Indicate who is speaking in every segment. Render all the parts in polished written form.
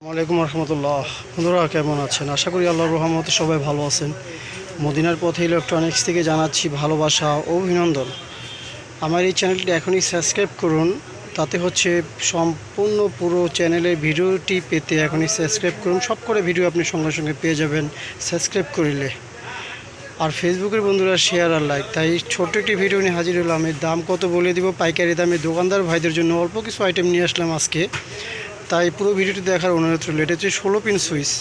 Speaker 1: ওয়ালাইকুম রহমতুল্লাহ। বন্ধুরা কেমন আছেন? আশা করি আল্লাহর রহমতে সবাই ভালো আছেন। মদিনার পথে ইলেকট্রনিক্স থেকে জানাচ্ছি ভালোবাসা ও অভিনন্দন। আমার এই চ্যানেলটি এখনই সাবস্ক্রাইব করুন, তাতে হচ্ছে সম্পূর্ণ পুরো চ্যানেলের ভিডিওটি পেতে এখনই সাবস্ক্রাইব করুন। সব করে ভিডিও আপনি সঙ্গে সঙ্গে পেয়ে যাবেন সাবস্ক্রাইব করিলে। আর ফেসবুকের বন্ধুরা শেয়ার আর লাইক। তাই ছোট্ট একটি ভিডিও নিয়ে হাজির হলাম। এর দাম কত বলে দিব পাইকারি দামে। দোকানদার ভাইদের জন্য অল্প কিছু আইটেম নিয়ে আসলাম আজকে, তাই পুরো ভিডিওটি দেখার অনুরোধ রইল। এটা হচ্ছে 16 পিন সুইচ,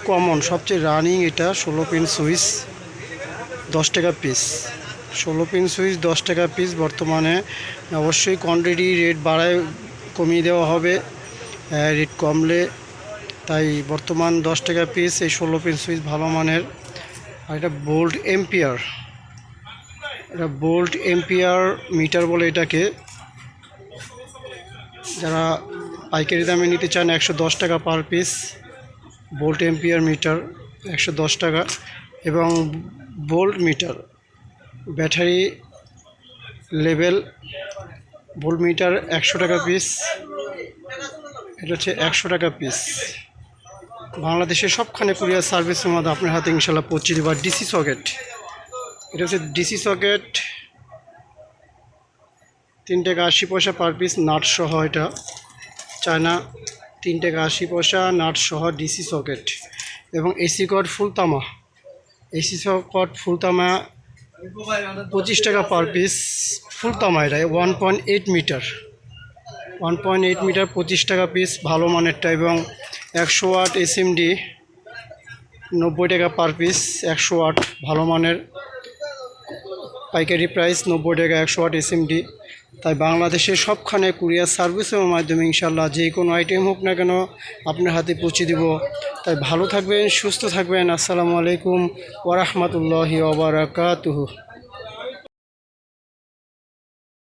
Speaker 1: কমন সবচেয়ে রানিং। এটা 16 পিন সুইচ 10 টাকা পিস। 16 পিন সুইচ 10 টাকা পিস। বর্তমানে অবশ্যই কোয়ান্টিটি রেট বাড়ায় কমিয়ে দেওয়া হবে, রেট কমলে। তাই বর্তমান 10 টাকা পিস এই 16 পিন সুইচ ভালো মানের। আর এটা বোল্ট এম্পিয়ার, এটা বোল্ট এম্পিয়ার মিটার বলে এটাকে। যারা পাইকারি দামে নিতে চান 110 টাকা per piece. Volt ampere metre 110 টাকা। এবং volt metre battery level volt metre 100 টাকা পিস। এটা হচ্ছে 100 টাকা পিস। বাংলাদেশের সবখানে কুরিয়ার সার্ভিসের মধ্যে আপনার হাতে ইনশাল্লাহ পৌঁছে দেব। ডিসি সকেট, এটা হচ্ছে ডিসি সকেট 3 টাকা 80 পয়সা পার পিস, নাট সহ। এটা চায়না 3 টাকা 80 পয়সা নাট সহ ডিসি সকেট। এবং এসি কট ফুল তামা, এসি কট ফুল তামা 25 টাকা পার পিস। ফুল তামা এটা 1.8 মিটার, 1.8 মিটার 25 টাকা পিস, ভালো মানেরটা। এবং 100 ওয়াট এসএমডি 90 টাকা পার পিস। 100 ওয়াট ভালো মানের, পাইকারি প্রাইস 90 টাকা 100 ওয়াট এসএমডি। তাই বাংলাদেশের সবখানে কুরিয়ার সার্ভিসের মাধ্যমে ইনশাল্লাহ যে কোনো আইটেম হোক না কেন আপনার হাতে পৌঁছে দিব। তাই ভালো থাকবেন, সুস্থ থাকবেন। আসসালামু আলাইকুম ওয়া রাহমাতুল্লাহি ওয়া বারাকাতুহু।